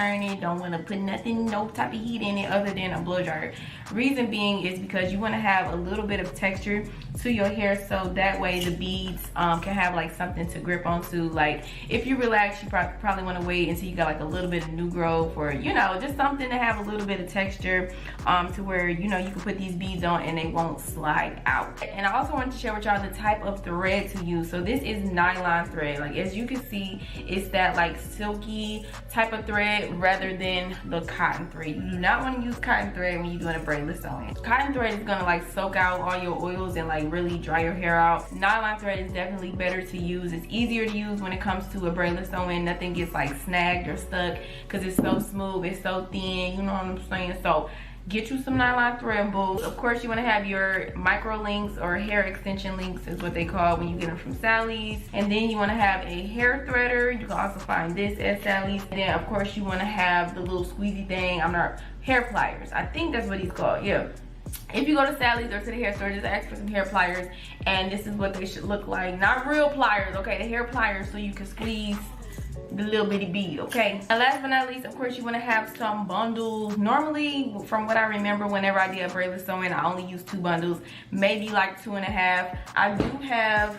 iron it, don't want to put nothing, no type of heat in it other than a blow dryer. Reason being is because you want to have a little bit of texture to your hair, so that way the beads can have like something to grip onto. Like if you relax, you probably want to wait until you got like a little bit of new growth, or you know, just something to have a little bit of texture to where you know you can put these beads on and they won't slide out. And I also wanted to share with y'all the type of thread to use. So this is nylon thread. Like as you can see, it's that like silky type of thread rather than the cotton thread. You do not want to use cotton thread when you're doing a braidless sewing. Cotton thread is gonna like soak out all your oils and like really dry your hair out. Nylon thread is definitely better to use. It's easier to use when it comes to a braidless sewing. Nothing gets like snagged or stuck because it's so smooth, it's so thin, you know what I'm saying? So get you some nylon thread, boo. Of course, you want to have your micro links or hair extension links is what they call when you get them from Sally's. And then you want to have a hair threader. You can also find this at Sally's. And then of course you want to have the little squeezy thing. Hair pliers. I think that's what he's called. Yeah. If you go to Sally's or to the hair store, just ask for some hair pliers, and this is what they should look like. Not real pliers, okay? The hair pliers so you can squeeze the little bitty bead, okay? And last but not least, of course, you want to have some bundles. Normally, from what I remember, whenever I did a braidless sewing, I only used 2 bundles, maybe like 2.5. I do have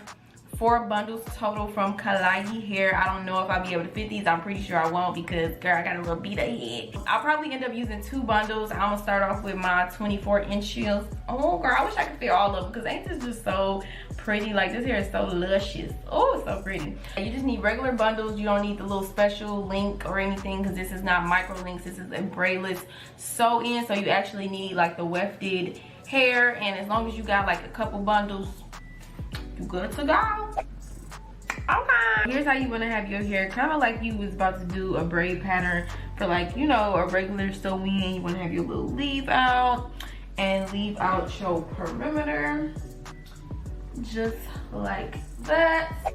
4 bundles total from Kalagi Hair. I don't know if I'll be able to fit these. I'm pretty sure I won't because, girl, I got a little beat of head. I'll probably end up using 2 bundles. I'm gonna start off with my 24-inch heels. Oh, girl, I wish I could fit all of them because ain't this just so pretty? Like, this hair is so luscious. Oh, it's so pretty. You just need regular bundles. You don't need the little special link or anything because this is not micro links. This is a braidless sew-in, so you actually need like the wefted hair, and as long as you got like a couple bundles, you good to go. Okay, here's how you want to have your hair, kind of like you was about to do a braid pattern for like, you know, a regular sew-in. You want to have your little leave out and leave out your perimeter just like that.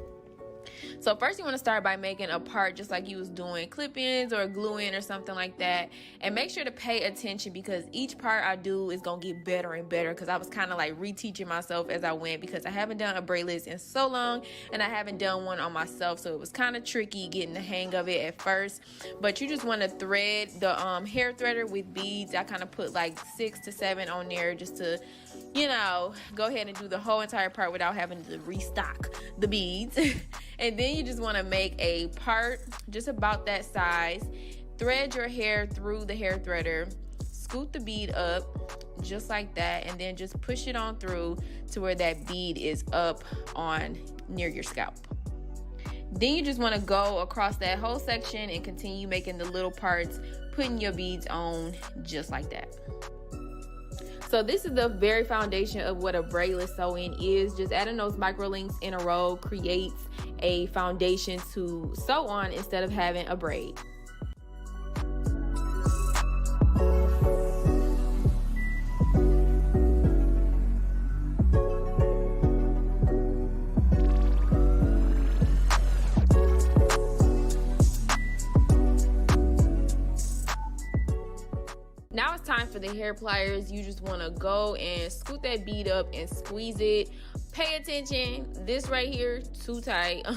So first you want to start by making a part just like you was doing clip-ins or glue-in or something like that, and make sure to pay attention because each part I do is gonna get better and better, because I was kind of like reteaching myself as I went because I haven't done a braidless in so long and I haven't done one on myself, so it was kind of tricky getting the hang of it at first. But you just want to thread the hair threader with beads. I kind of put like 6 to 7 on there just to, you know, go ahead and do the whole entire part without having to restock the beads. And then you just want to make a part just about that size. Thread your hair through the hair threader, scoot the bead up just like that, and then just push it on through to where that bead is up on near your scalp. Then you just want to go across that whole section and continue making the little parts, putting your beads on just like that. So this is the very foundation of what a braidless sew-in is. Just adding those micro links in a row creates a foundation to sew on instead of having a braid. Now it's time for the hair pliers. You just want to go and scoot that bead up and squeeze it. Pay attention, this right here too tight.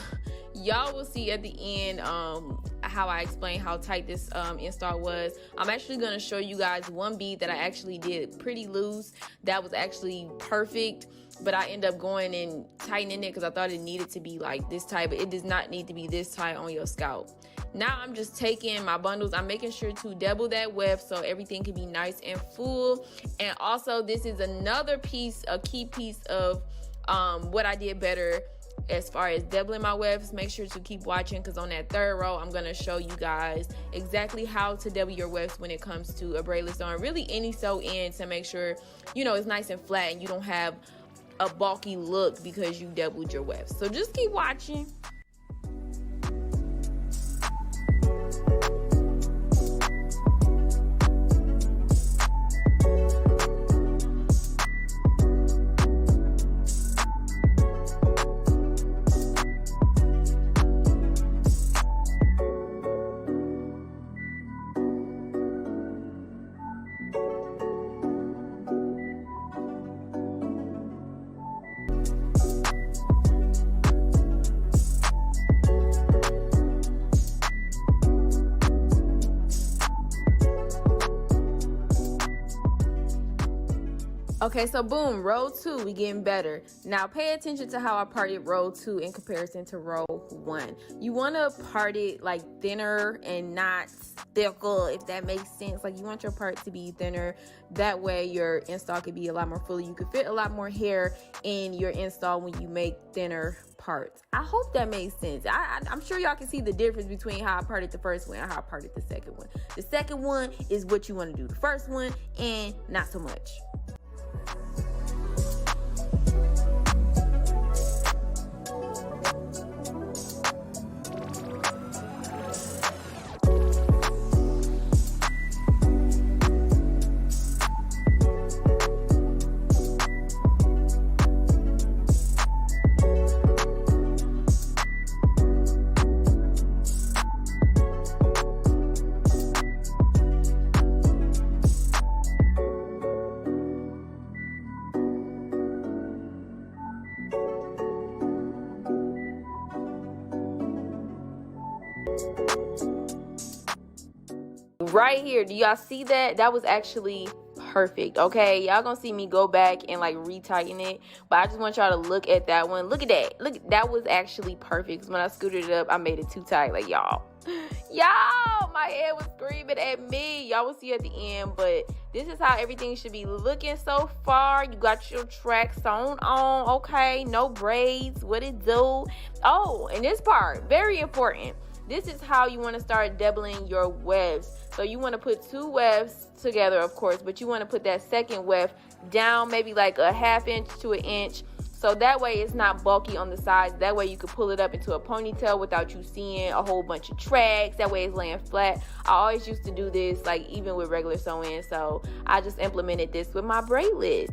Y'all will see at the end how I explain how tight this install was. I'm actually going to show you guys one bead that I actually did pretty loose. That was actually perfect, but I end up going and tightening it because I thought it needed to be like this tight, but it does not need to be this tight on your scalp. Now I'm just taking my bundles. I'm making sure to double that weft so everything can be nice and full. And also this is another piece, a key piece of what I did better as far as doubling my wefts. Make sure to keep watching because on that 3rd row I'm going to show you guys exactly how to double your wefts when it comes to a braidless sew, and really any sew-in, to make sure, you know, it's nice and flat and you don't have a bulky look because you doubled your wefts. So just keep watching. Okay, so boom, row 2, we getting better. Now pay attention to how I parted row 2 in comparison to row 1. You want to part it like thinner and not thicker, if that makes sense. Like you want your part to be thinner. That way your install could be a lot more fuller. You could fit a lot more hair in your install when you make thinner parts. I hope that makes sense. I'm sure y'all can see the difference between how I parted the first one and how I parted the second one. The second one is what you want to do. The first one, and not so much. Right here, do y'all see that? That was actually perfect. Okay, y'all gonna see me go back and like retighten it, but I just want y'all to look at that one. Look at that. Look, that was actually perfect. When I scooted it up, I made it too tight. Like y'all, my head was screaming at me. Y'all will see at the end, but this is how everything should be looking so far. You got your track sewn on. Okay, no braids. What it do? Oh, and this part, very important. This is how you want to start doubling your wefts. So you want to put 2 wefts together, of course, but you want to put that second weft down maybe like a 1/2 inch to 1 inch. So that way it's not bulky on the sides. That way you can pull it up into a ponytail without you seeing a whole bunch of tracks. That way it's laying flat. I always used to do this, like even with regular sew-in. So I just implemented this with my braidless.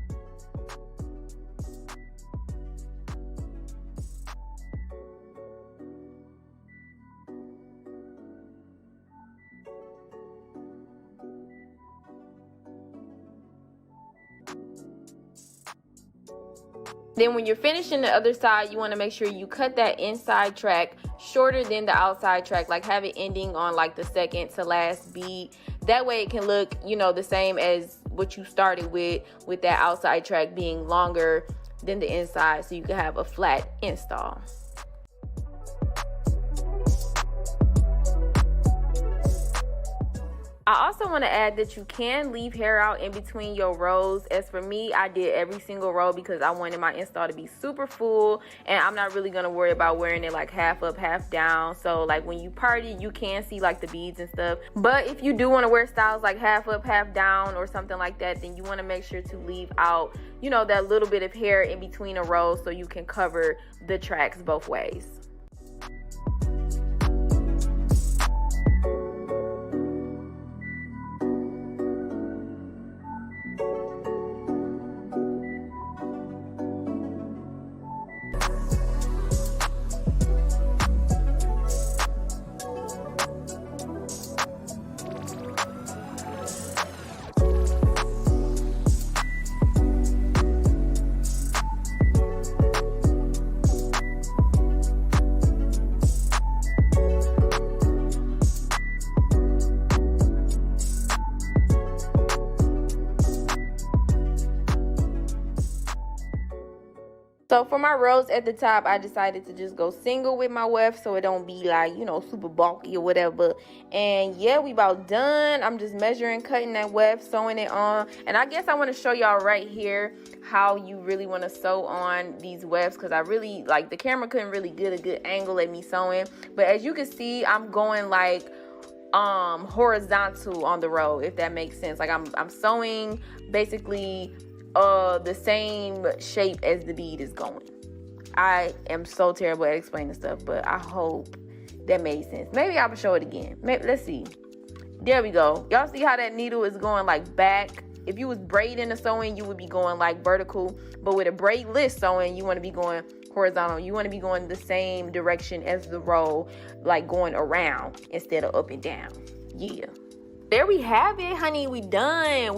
Then when you're finishing the other side, you want to make sure you cut that inside track shorter than the outside track, like have it ending on like the second to last bead. That way it can look, you know, the same as what you started with that outside track being longer than the inside, so you can have a flat install. I also want to add that you can leave hair out in between your rows. As for me, I did every single row because I wanted my install to be super full, and I'm not really going to worry about wearing it like half up, half down. So like when you party, you can see like the beads and stuff. But if you do want to wear styles like half up, half down or something like that, then you want to make sure to leave out, you know, that little bit of hair in between a row so you can cover the tracks both ways. So for my rows at the top, I decided to just go single with my weft so it don't be like, you know, super bulky or whatever. And yeah, we about done. I'm just measuring, cutting that weft, sewing it on. And I guess I want to show y'all right here how you really want to sew on these wefts, because I really, like, the camera couldn't really get a good angle at me sewing. But as you can see, I'm going like horizontal on the row, if that makes sense. Like I'm sewing basically the same shape as the bead is going. I am so terrible at explaining stuff, but I hope that made sense. Maybe I'll show it again. Maybe, let's see. There we go. Y'all see how that needle is going like back? If you was braiding a sewing, you would be going like vertical, but with a braidless sewing, you want to be going horizontal. You want to be going the same direction as the row, like going around instead of up and down. Yeah. there we have it, honey. We done. It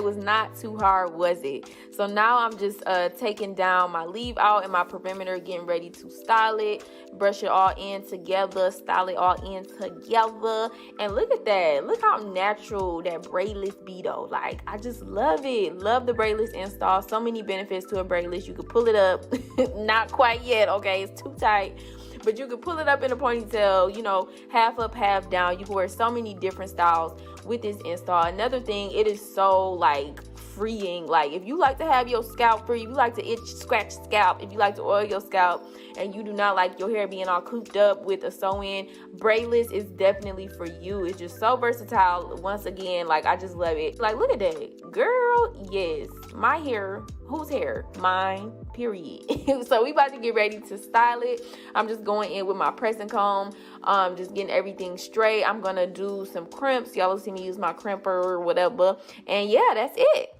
was not too hard, was it? So now I'm just taking down my leave out and my perimeter, getting ready to style it, brush it all in together, style it all in together. And look at that. Look how natural that braidless be though. Like, I just love it. Love the braidless install. So many benefits to a braidless. You could pull it up. Not quite yet, okay? It's too tight. But you can pull it up in a ponytail, you know, half up, half down. You can wear so many different styles with this install. Another thing, it is so like freeing. Like, if you like to have your scalp free, if you like to itch, scratch scalp, if you like to oil your scalp, and you do not like your hair being all cooped up with a sew-in, braidless is definitely for you. It's just so versatile. Once again, like, I just love it. Like, look at that, girl. Yes, my hair. Whose hair? Mine, period. So we about to get ready to style it. I'm just going in with my pressing comb, just getting everything straight. I'm gonna do some crimps. Y'all will see me use my crimper or whatever. And yeah, that's it.